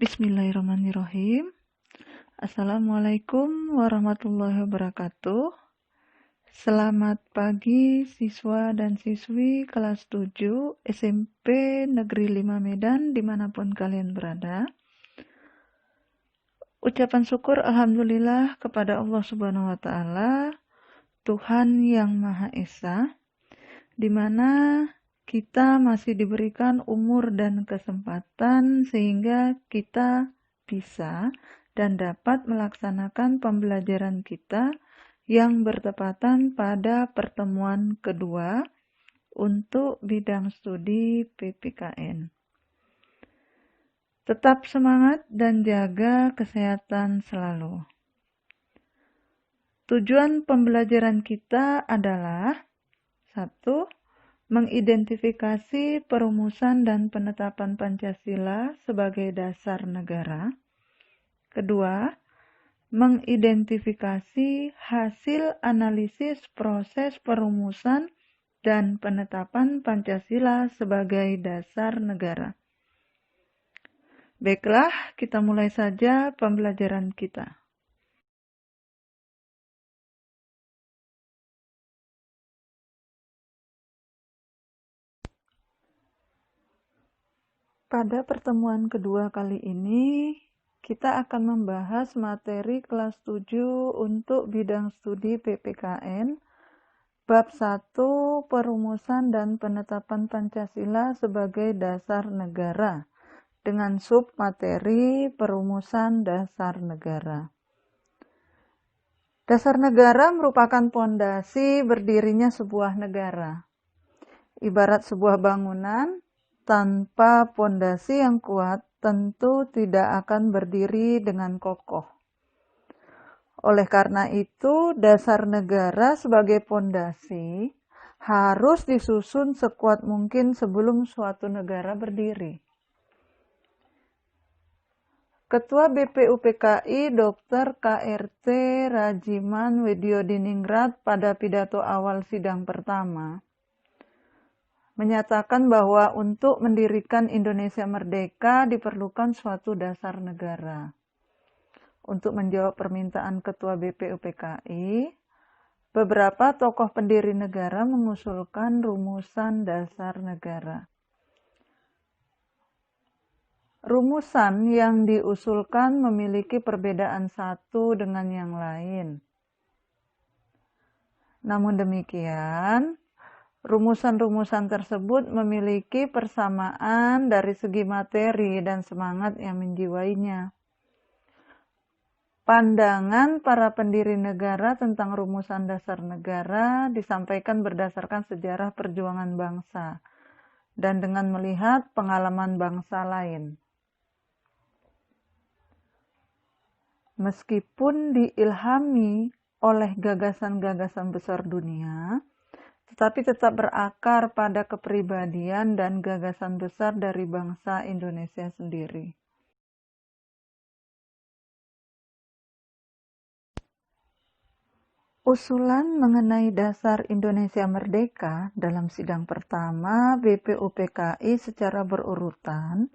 Bismillahirrahmanirrahim. Assalamualaikum warahmatullahi wabarakatuh. Selamat pagi siswa dan siswi kelas 7 SMP Negeri 5 Medan dimanapun kalian berada. Ucapan syukur Alhamdulillah kepada Allah Subhanahu wa Ta'ala, Tuhan yang Maha Esa, di mana kita masih diberikan umur dan kesempatan sehingga kita bisa dan dapat melaksanakan pembelajaran kita yang bertepatan pada pertemuan kedua untuk bidang studi PPKN. Tetap semangat dan jaga kesehatan selalu. Tujuan pembelajaran kita adalah 1. Mengidentifikasi perumusan dan penetapan Pancasila sebagai dasar negara. 2. Mengidentifikasi hasil analisis proses perumusan dan penetapan Pancasila sebagai dasar negara. Baiklah, kita mulai saja pembelajaran kita. Pada pertemuan kedua kali ini, kita akan membahas materi kelas 7 untuk bidang studi PPKN, bab 1 perumusan dan penetapan Pancasila sebagai dasar negara, dengan submateri perumusan dasar negara. Dasar negara merupakan pondasi berdirinya sebuah negara. Ibarat sebuah bangunan, tanpa pondasi yang kuat, tentu tidak akan berdiri dengan kokoh. Oleh karena itu, dasar negara sebagai pondasi harus disusun sekuat mungkin sebelum suatu negara berdiri. Ketua BPUPKI Dr. KRT Rajiman Widyodiningrat pada pidato awal sidang pertama menyatakan bahwa untuk mendirikan Indonesia merdeka diperlukan suatu dasar negara. Untuk menjawab permintaan Ketua BPUPKI, beberapa tokoh pendiri negara mengusulkan rumusan dasar negara. Rumusan yang diusulkan memiliki perbedaan satu dengan yang lain. Namun demikian, rumusan-rumusan tersebut memiliki persamaan dari segi materi dan semangat yang menjiwainya. Pandangan para pendiri negara tentang rumusan dasar negara disampaikan berdasarkan sejarah perjuangan bangsa dan dengan melihat pengalaman bangsa lain. Meskipun diilhami oleh gagasan-gagasan besar dunia, tetapi tetap berakar pada kepribadian dan gagasan besar dari bangsa Indonesia sendiri. Usulan mengenai dasar Indonesia merdeka dalam sidang pertama BPUPKI secara berurutan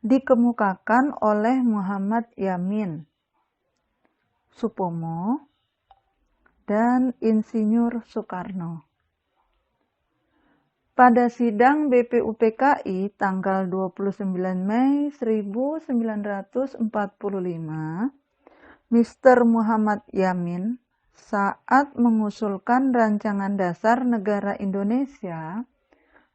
dikemukakan oleh Muhammad Yamin, Supomo, dan Insinyur Soekarno. Pada sidang BPUPKI tanggal 29 Mei 1945, Mr. Muhammad Yamin saat mengusulkan rancangan dasar negara Indonesia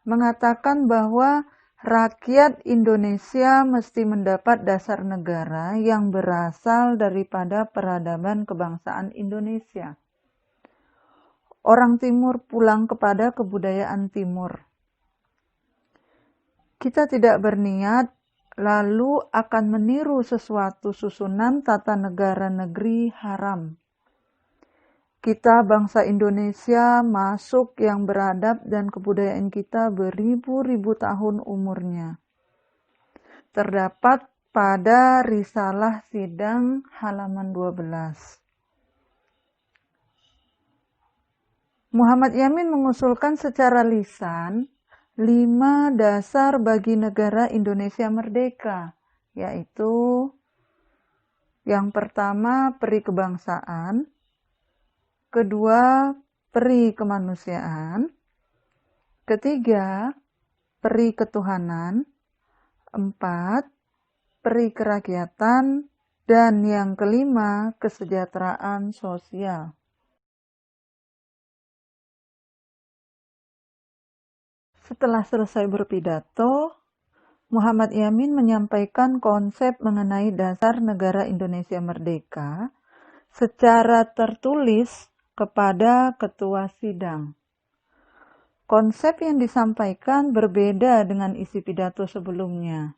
mengatakan bahwa rakyat Indonesia mesti mendapat dasar negara yang berasal daripada peradaban kebangsaan Indonesia. Orang Timur pulang kepada kebudayaan Timur. Kita tidak berniat lalu akan meniru sesuatu susunan tata negara negeri haram. Kita bangsa Indonesia masuk yang beradab dan kebudayaan kita beribu-ribu tahun umurnya. Terdapat pada Risalah Sidang halaman 12. Muhammad Yamin mengusulkan secara lisan 5 dasar bagi negara Indonesia merdeka yaitu yang pertama peri kebangsaan, kedua peri kemanusiaan, ketiga peri ketuhanan, empat peri kerakyatan, dan yang kelima kesejahteraan sosial. Setelah selesai berpidato, Muhammad Yamin menyampaikan konsep mengenai dasar negara Indonesia merdeka secara tertulis kepada ketua sidang. Konsep yang disampaikan berbeda dengan isi pidato sebelumnya.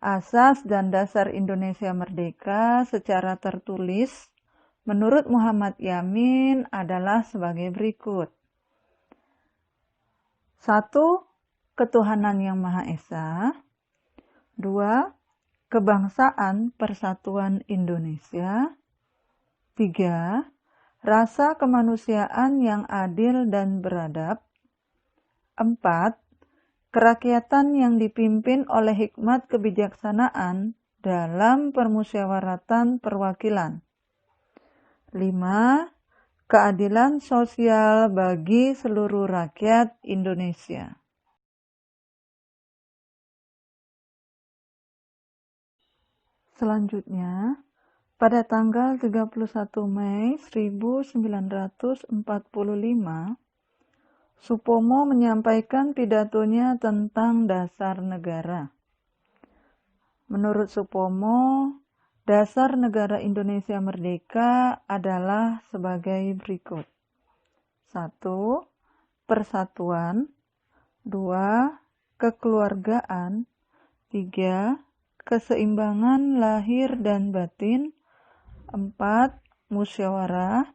Asas dan dasar Indonesia merdeka secara tertulis menurut Muhammad Yamin adalah sebagai berikut. 1. Ketuhanan yang Maha Esa. 2. Kebangsaan Persatuan Indonesia. 3. Rasa kemanusiaan yang adil dan beradab. 4. Kerakyatan yang dipimpin oleh hikmat kebijaksanaan dalam permusyawaratan perwakilan. 5. Keadilan sosial bagi seluruh rakyat Indonesia. Selanjutnya, pada tanggal 31 Mei 1945, Supomo menyampaikan pidatonya tentang dasar negara. Menurut Supomo, dasar negara Indonesia merdeka adalah sebagai berikut. 1. Persatuan. 2. Kekeluargaan. 3. Keseimbangan lahir dan batin. 4. Musyawarah.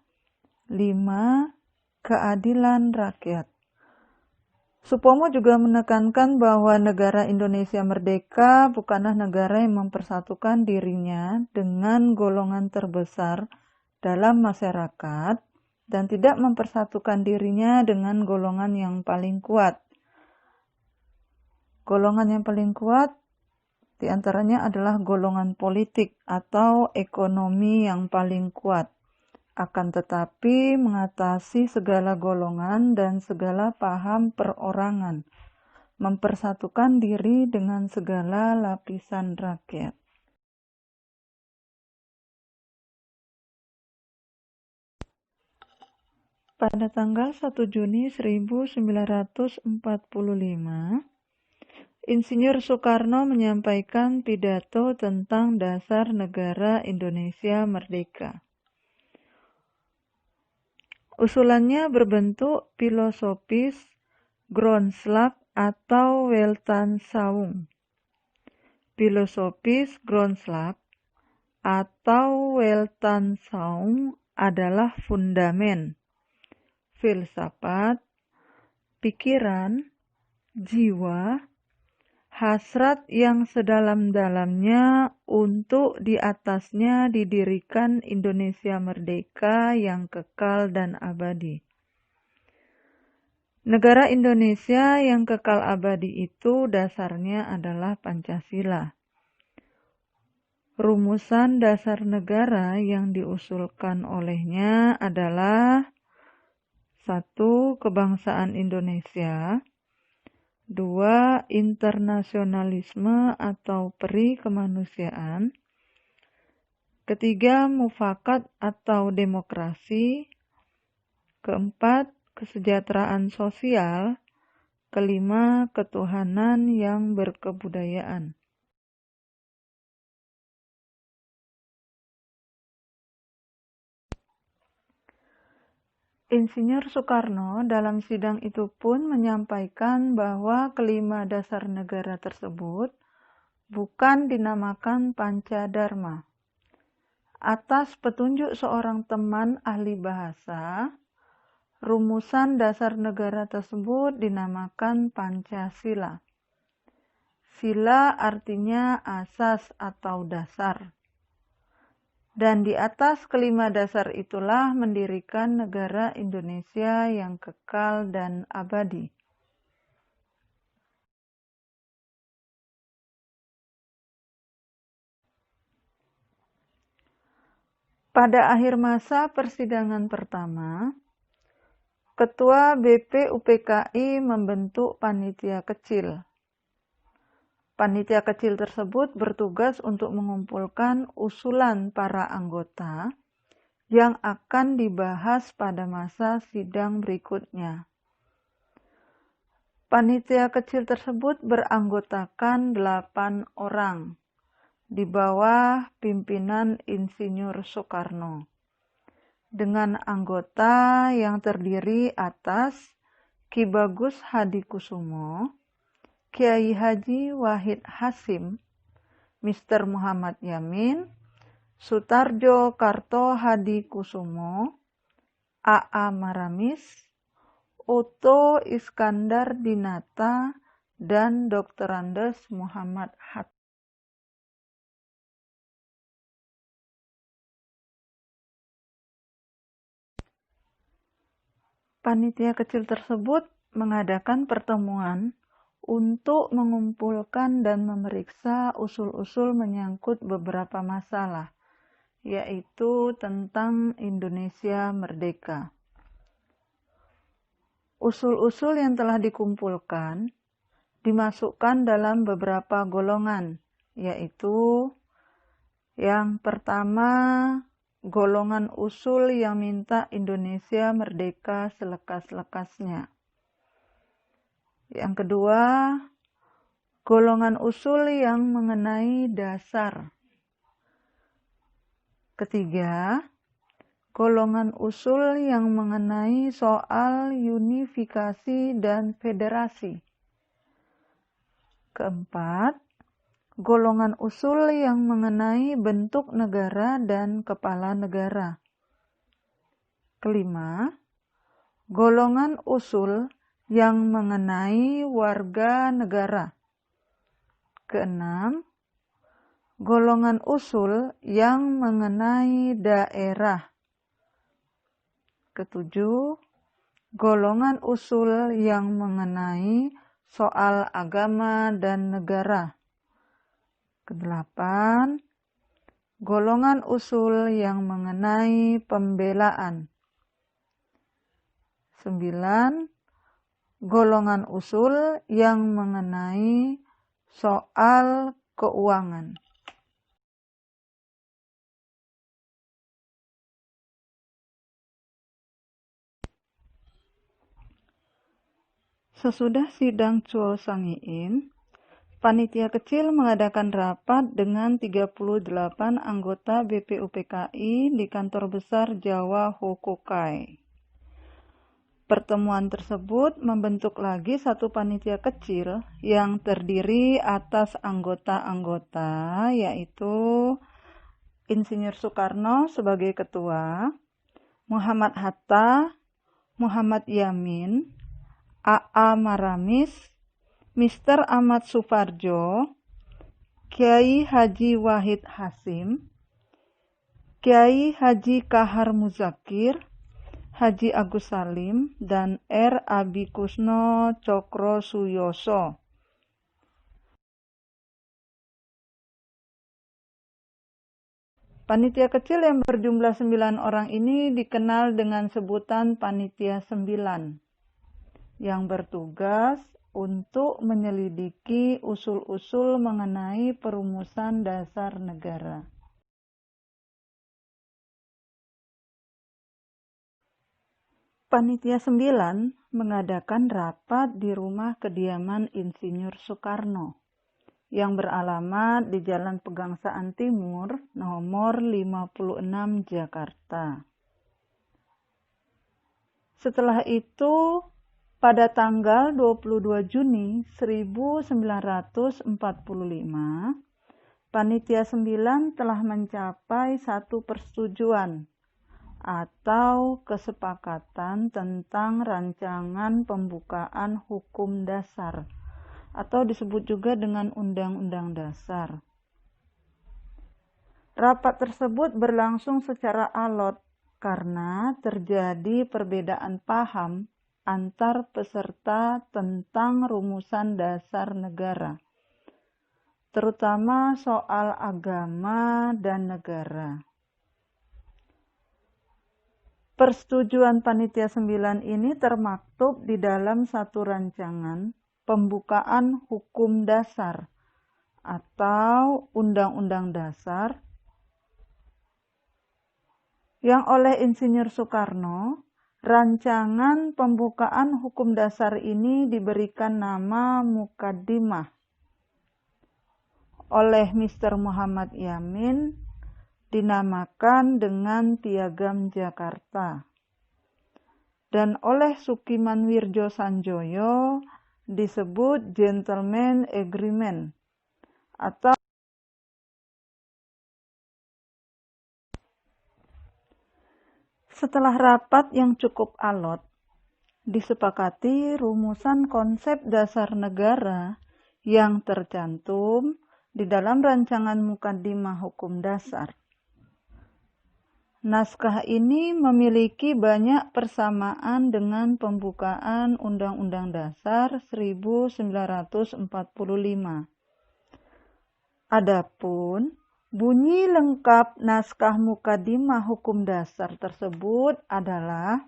5. Keadilan rakyat. Supomo juga menekankan bahwa negara Indonesia merdeka bukanlah negara yang mempersatukan dirinya dengan golongan terbesar dalam masyarakat dan tidak mempersatukan dirinya dengan golongan yang paling kuat. Golongan yang paling kuat diantaranya adalah golongan politik atau ekonomi yang paling kuat. Akan tetapi mengatasi segala golongan dan segala paham perorangan, mempersatukan diri dengan segala lapisan rakyat. Pada tanggal 1 Juni 1945, Insinyur Soekarno menyampaikan pidato tentang dasar negara Indonesia merdeka. Usulannya berbentuk filosofis Grondslag atau Weltanschauung. Filosofis Grondslag atau Weltanschauung adalah fundamen, filsafat, pikiran, jiwa, hasrat yang sedalam-dalamnya untuk di atasnya didirikan Indonesia merdeka yang kekal dan abadi. Negara Indonesia yang kekal abadi itu dasarnya adalah Pancasila. Rumusan dasar negara yang diusulkan olehnya adalah 1. Kebangsaan Indonesia. 2. Internasionalisme atau peri kemanusiaan. 3. Mufakat atau demokrasi. 4. Kesejahteraan sosial. 5. Ketuhanan yang berkebudayaan. Insinyur Soekarno dalam sidang itu pun menyampaikan bahwa kelima dasar negara tersebut bukan dinamakan Pancadharma. Atas petunjuk seorang teman ahli bahasa, rumusan dasar negara tersebut dinamakan Pancasila. Sila artinya asas atau dasar. Dan di atas kelima dasar itulah mendirikan negara Indonesia yang kekal dan abadi. Pada akhir masa persidangan pertama, Ketua BP UPKI membentuk panitia kecil. Panitia kecil tersebut bertugas untuk mengumpulkan usulan para anggota yang akan dibahas pada masa sidang berikutnya. Panitia kecil tersebut beranggotakan 8 orang di bawah pimpinan Insinyur Soekarno, dengan anggota yang terdiri atas Ki Bagus Hadikusumo, Kiai Haji Wahid Hasyim, Mr. Muhammad Yamin, Sutarjo Karto Hadikusumo, A.A. Maramis, Otto Iskandar Dinata, dan Dr. Andes Muhammad Hatta. Panitia kecil tersebut mengadakan pertemuan untuk mengumpulkan dan memeriksa usul-usul menyangkut beberapa masalah, yaitu tentang Indonesia merdeka. Usul-usul yang telah dikumpulkan dimasukkan dalam beberapa golongan, yaitu yang pertama, golongan usul yang minta Indonesia merdeka selekas-lekasnya. Yang kedua, golongan usul yang mengenai dasar. Ketiga, golongan usul yang mengenai soal unifikasi dan federasi. Keempat, golongan usul yang mengenai bentuk negara dan kepala negara. Kelima, golongan usul yang mengenai warga negara. Keenam, golongan usul yang mengenai daerah. Ketujuh, golongan usul yang mengenai soal agama dan negara. Kedelapan, golongan usul yang mengenai pembelaan. 9, golongan usul yang mengenai soal keuangan. Sesudah sidang Chuo Sangiin, panitia kecil mengadakan rapat dengan 38 anggota BPUPKI di kantor besar Jawa Hokokai. Pertemuan tersebut membentuk lagi satu panitia kecil yang terdiri atas anggota-anggota, yaitu Insinyur Soekarno sebagai ketua, Muhammad Hatta, Muhammad Yamin, A.A. Maramis, Mr. Ahmad Suparjo, Kiai Haji Wahid Hasyim, Kiai Haji Kahar Muzakir, Haji Agus Salim, dan R. Abikusno Cokro Suyoso. Panitia kecil yang berjumlah 9 orang ini dikenal dengan sebutan Panitia 9, yang bertugas untuk menyelidiki usul-usul mengenai perumusan dasar negara. Panitia 9 mengadakan rapat di rumah kediaman Insinyur Soekarno yang beralamat di Jalan Pegangsaan Timur, nomor 56, Jakarta. Setelah itu, pada tanggal 22 Juni 1945, Panitia 9 telah mencapai satu persetujuan atau kesepakatan tentang rancangan pembukaan hukum dasar, atau disebut juga dengan Undang-Undang Dasar. Rapat tersebut berlangsung secara alot karena terjadi perbedaan paham antar peserta tentang rumusan dasar negara, terutama soal agama dan negara. Persetujuan Panitia 9 ini termaktub di dalam satu rancangan pembukaan hukum dasar atau Undang-Undang Dasar yang oleh Insinyur Soekarno, rancangan pembukaan hukum dasar ini diberikan nama Mukaddimah oleh Mr. Muhammad Yamin, dinamakan dengan Piagam Jakarta, dan oleh Sukiman Wirjo Sanjoyo disebut Gentleman Agreement atau setelah rapat yang cukup alot, disepakati rumusan konsep dasar negara yang tercantum di dalam rancangan Mukaddimah Hukum Dasar. Naskah ini memiliki banyak persamaan dengan pembukaan Undang-Undang Dasar 1945. Adapun bunyi lengkap naskah Mukaddimah Hukum Dasar tersebut adalah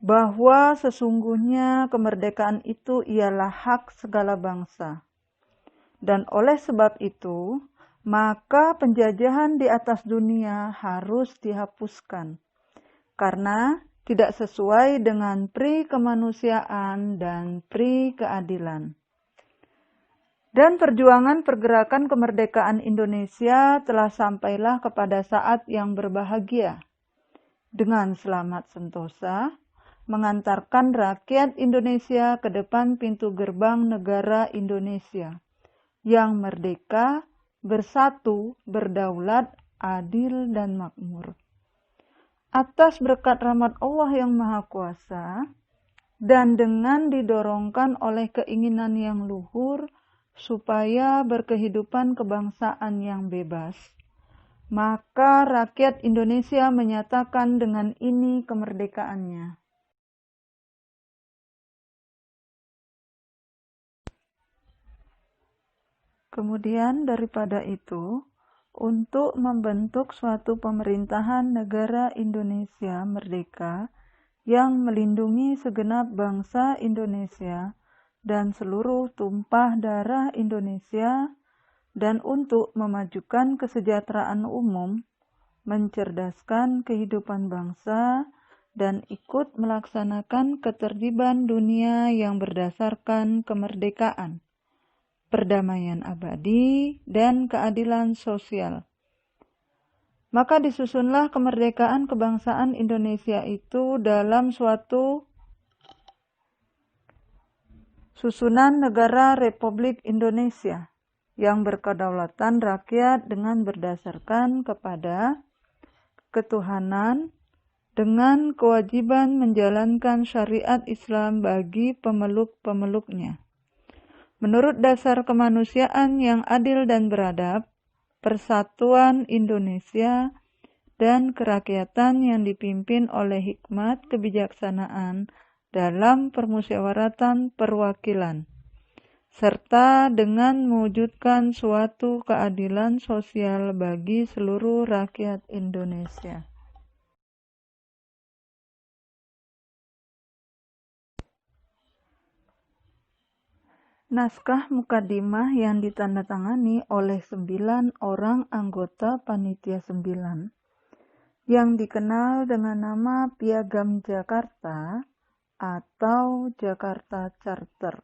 bahwa sesungguhnya kemerdekaan itu ialah hak segala bangsa. Dan oleh sebab itu, maka penjajahan di atas dunia harus dihapuskan, karena tidak sesuai dengan pri kemanusiaan dan pri keadilan. Dan perjuangan pergerakan kemerdekaan Indonesia telah sampailah kepada saat yang berbahagia, dengan selamat sentosa, mengantarkan rakyat Indonesia ke depan pintu gerbang negara Indonesia, yang merdeka, bersatu, berdaulat, adil, dan makmur. Atas berkat rahmat Allah yang Maha Kuasa, dan dengan didorongkan oleh keinginan yang luhur, supaya berkehidupan kebangsaan yang bebas, maka rakyat Indonesia menyatakan dengan ini kemerdekaannya. Kemudian daripada itu, untuk membentuk suatu pemerintahan negara Indonesia merdeka yang melindungi segenap bangsa Indonesia dan seluruh tumpah darah Indonesia, dan untuk memajukan kesejahteraan umum, mencerdaskan kehidupan bangsa, dan ikut melaksanakan ketertiban dunia yang berdasarkan kemerdekaan, perdamaian abadi, dan keadilan sosial. Maka disusunlah kemerdekaan kebangsaan Indonesia itu dalam suatu susunan negara Republik Indonesia yang berkedaulatan rakyat dengan berdasarkan kepada ketuhanan, dengan kewajiban menjalankan syariat Islam bagi pemeluk-pemeluknya. Menurut dasar kemanusiaan yang adil dan beradab, persatuan Indonesia, dan kerakyatan yang dipimpin oleh hikmat kebijaksanaan dalam permusyawaratan perwakilan, serta dengan mewujudkan suatu keadilan sosial bagi seluruh rakyat Indonesia. Naskah Mukaddimah yang ditandatangani oleh 9 orang anggota Panitia 9 yang dikenal dengan nama Piagam Jakarta atau Jakarta Charter.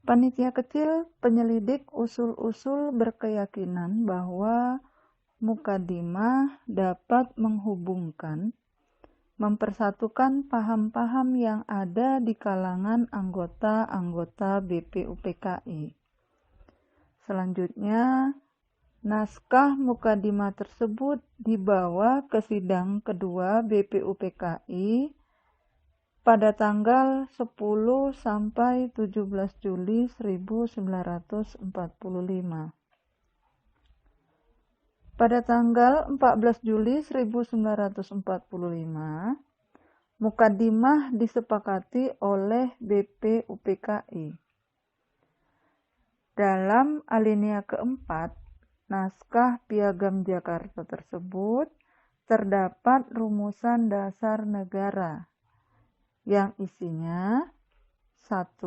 Panitia kecil penyelidik usul-usul berkeyakinan bahwa Mukaddimah dapat menghubungkan, mempersatukan paham-paham yang ada di kalangan anggota-anggota BPUPKI. Selanjutnya, naskah Mukaddimah tersebut dibawa ke sidang kedua BPUPKI pada tanggal 10 sampai 17 Juli 1945. Pada tanggal 14 Juli 1945, Mukaddimah disepakati oleh BPUPKI. Dalam alinea keempat, naskah Piagam Jakarta tersebut terdapat rumusan dasar negara yang isinya 1.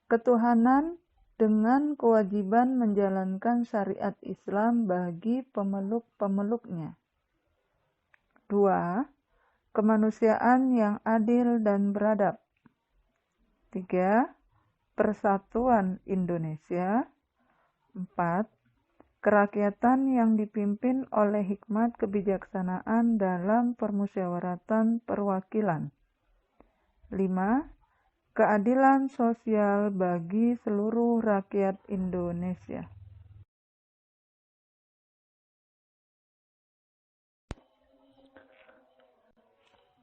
Ketuhanan dengan kewajiban menjalankan syariat Islam bagi pemeluk-pemeluknya. 2. Kemanusiaan yang adil dan beradab. 3. Persatuan Indonesia. 4. Kerakyatan yang dipimpin oleh hikmat kebijaksanaan dalam permusyawaratan perwakilan. 5. Keadilan sosial bagi seluruh rakyat Indonesia.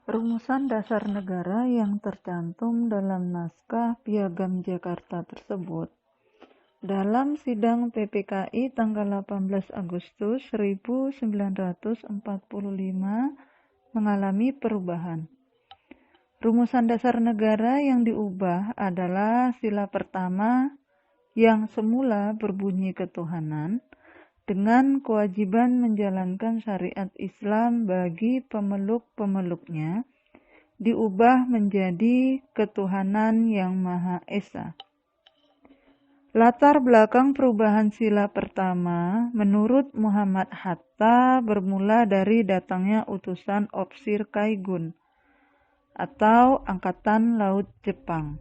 Rumusan dasar negara yang tercantum dalam naskah Piagam Jakarta tersebut dalam sidang PPKI tanggal 18 Agustus 1945 mengalami perubahan. Rumusan dasar negara yang diubah adalah sila pertama yang semula berbunyi ketuhanan dengan kewajiban menjalankan syariat Islam bagi pemeluk-pemeluknya, diubah menjadi ketuhanan yang Maha Esa. Latar belakang perubahan sila pertama menurut Muhammad Hatta bermula dari datangnya utusan Opsir Kaigun atau Angkatan Laut Jepang.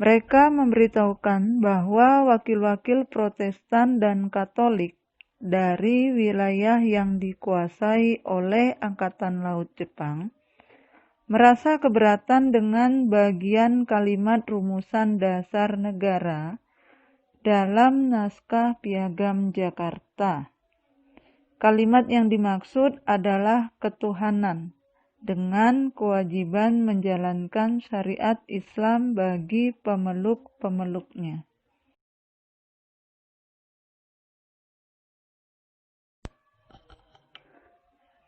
Mereka memberitahukan bahwa wakil-wakil Protestan dan Katolik dari wilayah yang dikuasai oleh Angkatan Laut Jepang merasa keberatan dengan bagian kalimat rumusan dasar negara dalam naskah Piagam Jakarta. Kalimat yang dimaksud adalah ketuhanan dengan kewajiban menjalankan syariat Islam bagi pemeluk-pemeluknya.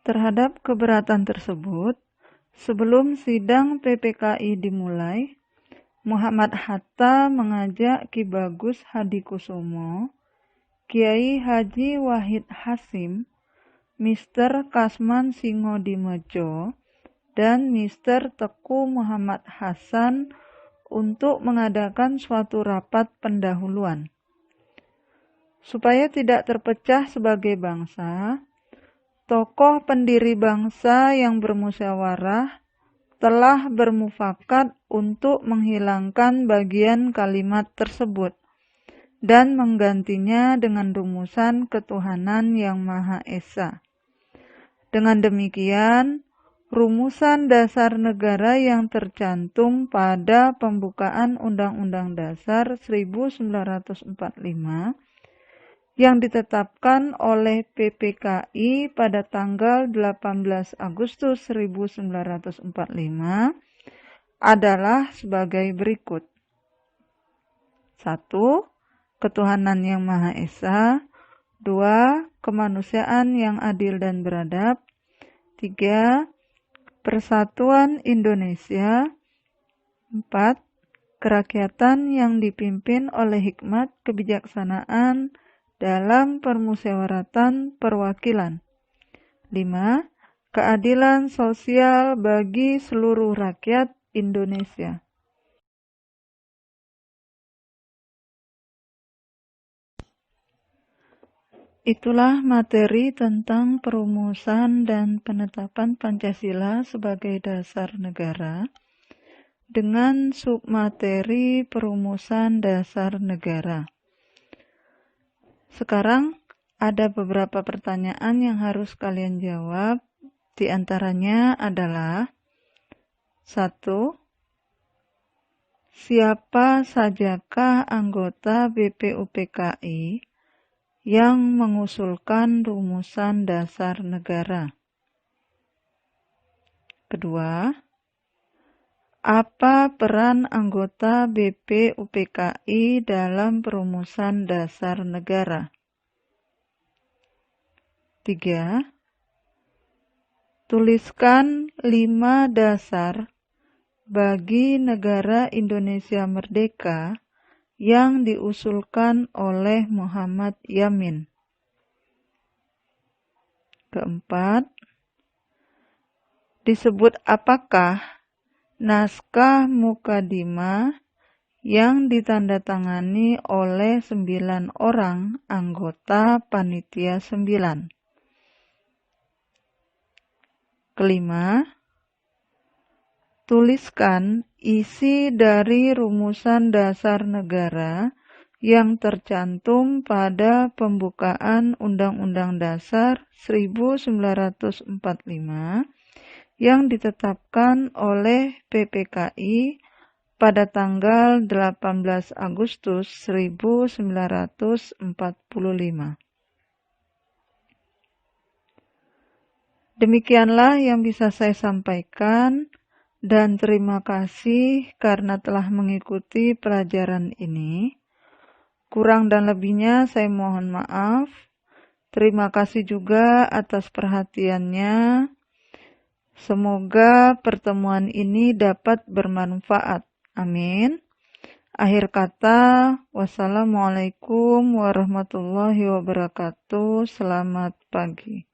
Terhadap keberatan tersebut, sebelum sidang PPKI dimulai, Muhammad Hatta mengajak Ki Bagus Hadikusumo, Kiai Haji Wahid Hasim, Mr. Kasman Singodimedjo, dan Mr. Teku Muhammad Hasan untuk mengadakan suatu rapat pendahuluan. Supaya tidak terpecah sebagai bangsa, tokoh pendiri bangsa yang bermusyawarah telah bermufakat untuk menghilangkan bagian kalimat tersebut dan menggantinya dengan rumusan ketuhanan yang Maha Esa. Dengan demikian, rumusan dasar negara yang tercantum pada pembukaan Undang-Undang Dasar 1945 yang ditetapkan oleh PPKI pada tanggal 18 Agustus 1945 adalah sebagai berikut. 1. Ketuhanan yang Maha Esa. 2. Kemanusiaan yang adil dan beradab. 3. Persatuan Indonesia. 4. Kerakyatan yang dipimpin oleh hikmat kebijaksanaan dalam permusyawaratan perwakilan. 5. Keadilan sosial bagi seluruh rakyat Indonesia. Itulah materi tentang perumusan dan penetapan Pancasila sebagai dasar negara dengan submateri perumusan dasar negara. Sekarang ada beberapa pertanyaan yang harus kalian jawab. Di antaranya adalah 1. Siapa sajakah anggota BPUPKI yang mengusulkan rumusan dasar negara? Kedua, apa peran anggota BPUPKI dalam perumusan dasar negara? 3. Tuliskan 5 dasar bagi negara Indonesia merdeka yang diusulkan oleh Muhammad Yamin. Keempat, disebut apakah naskah mukadimah yang ditandatangani oleh 9 orang anggota panitia 9. Kelima, tuliskan isi dari rumusan dasar negara yang tercantum pada pembukaan Undang-Undang Dasar 1945 yang ditetapkan oleh PPKI pada tanggal 18 Agustus 1945. Demikianlah yang bisa saya sampaikan, dan terima kasih karena telah mengikuti pelajaran ini. Kurang dan lebihnya saya mohon maaf. Terima kasih juga atas perhatiannya. Semoga pertemuan ini dapat bermanfaat. Amin. Akhir kata, wassalamualaikum warahmatullahi wabarakatuh. Selamat pagi.